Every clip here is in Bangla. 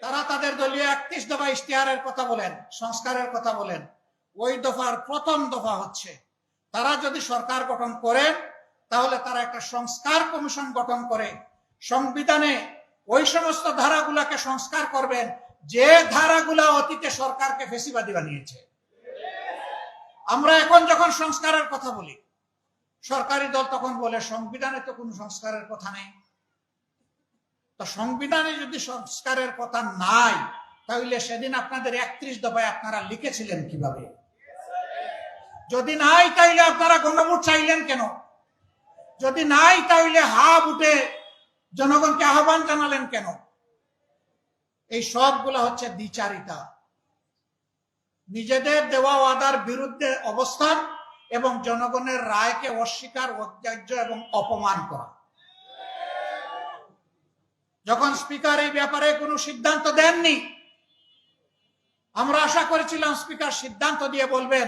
তারা তাদের দলীয় 31 দফা ইশতেহারের কথা বলেন, সংস্কারের কথা বলেন। ওই দফার প্রথম দফা হচ্ছে তারা যদি সরকার গঠন করেন তাহলে তারা একটা সংস্কার কমিশন গঠন করে সংবিধানে ওই সমস্ত ধারাগুলাকে সংস্কার করবেন যে ধারাগুলা অতীতে সরকারকে ফেসিবাদী বানিয়েছে। আমরা এখন যখন সংস্কারের কথা বলি, সরকারি দল তখন বলে সংবিধানে তো কোনো সংস্কারের কথা নেই। তো সংবিধানে যদি সংস্কারের কথা নাই তাহলে সেদিন আপনাদের 31 দফায় আপনারা লিখেছিলেন কিভাবে? যদি নাই তাইলে আপনারা গণভোট চাইলেন কেন? যদি নাই তাহলে হা ভোটে জনগণকে আহ্বান জানালেন কেন? এই সবগুলো হচ্ছে দ্বিচারিতা, নিজেদের দেওয়া ওয়াদার বিরুদ্ধে অবস্থান এবং জনগণের রায়কে অস্বীকার, অগ্রাহ্য এবং অপমান করা। যখন স্পিকার এই ব্যাপারে কোনো সিদ্ধান্ত দেননি, আমরা আশা করেছিলাম স্পিকার সিদ্ধান্ত দিয়ে বলবেন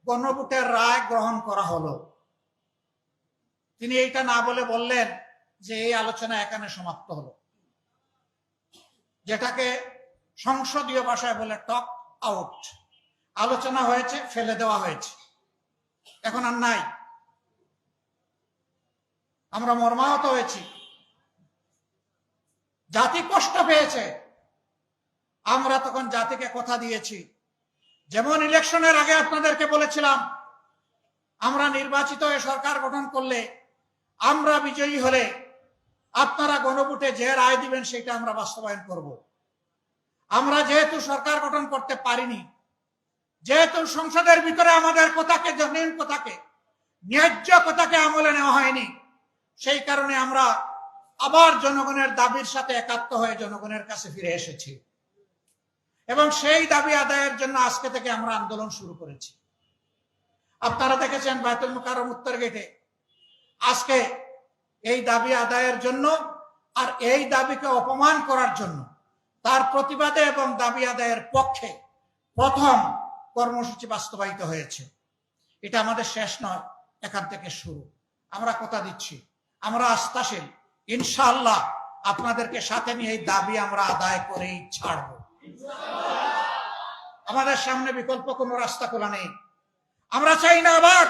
গণভোটের রায় গ্রহণ করা হলো। তিনি এইটা না বলে বললেন যে এই আলোচনা এখানে সমাপ্ত হলো, যেটাকে সংসদীয় ভাষায় বলে টক আউট। আলোচনা হয়েছে, ফেলে দেওয়া হয়েছে, এখন আর নাই। আমরা মর্মাহত হয়েছি, জাতি কষ্ট পেয়েছে। আমরা তখন জাতিকে কথা দিয়েছি, যেমন ইলেকশনের আগে আপনাদেরকে বলেছিলাম আমরা নির্বাচিত হয়ে সরকার গঠন করলে, আমরা বিজয়ী হলে আপনারা গণভোটে যে রায় দিবেন সেটা আমরা বাস্তবায়ন করব। আমরা যেহেতু সরকার গঠন করতে পারিনি, যেহেতু সংসদের ভিতরে আমাদের কথাকে, জনগণ কথাকে, ন্যায্য কথাকে আমলে নেওয়া হয়নি, সেই কারণে আমরা আবার জনগণের দাবির সাথে একাত্ম হয়ে জনগণের কাছে ফিরে এসেছি এবং সেই দাবি আদায়ের জন্য আজকে থেকে আমরা আন্দোলন শুরু করেছি। আপনারা দেখেছেন বায়তুল মুকাররম উত্তর গেটে আজকে এই দাবি আদায়ের জন্য আর এই দাবিকে অপমান করার জন্য, তার প্রতিবাদে এবং দাবি আদায়ের পক্ষে প্রথম কর্মসূচি বাস্তবায়িত হয়েছে। এটা আমাদের শেষ নয়, এখান থেকে শুরু। আমরা কথা দিচ্ছি, আমরা আস্থাশীল, ইনশাআল্লাহ আপনাদেরকে সাথে নিয়ে এই দাবি আমরা আদায় করেই ছাড়ব। আমাদের সামনে বিকল্প কোনো রাস্তা খোলা নেই। আমরা চাই না আবার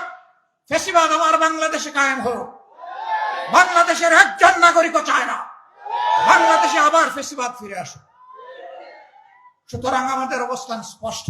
ফ্যাসিবাদ আবার বাংলাদেশে কায়েম হোক। বাংলাদেশের একজন নাগরিকও চায় না বাংলাদেশে আবার ফ্যাসিবাদ ফিরে আসুক। সুতরাং আমাদের অবস্থান স্পষ্ট।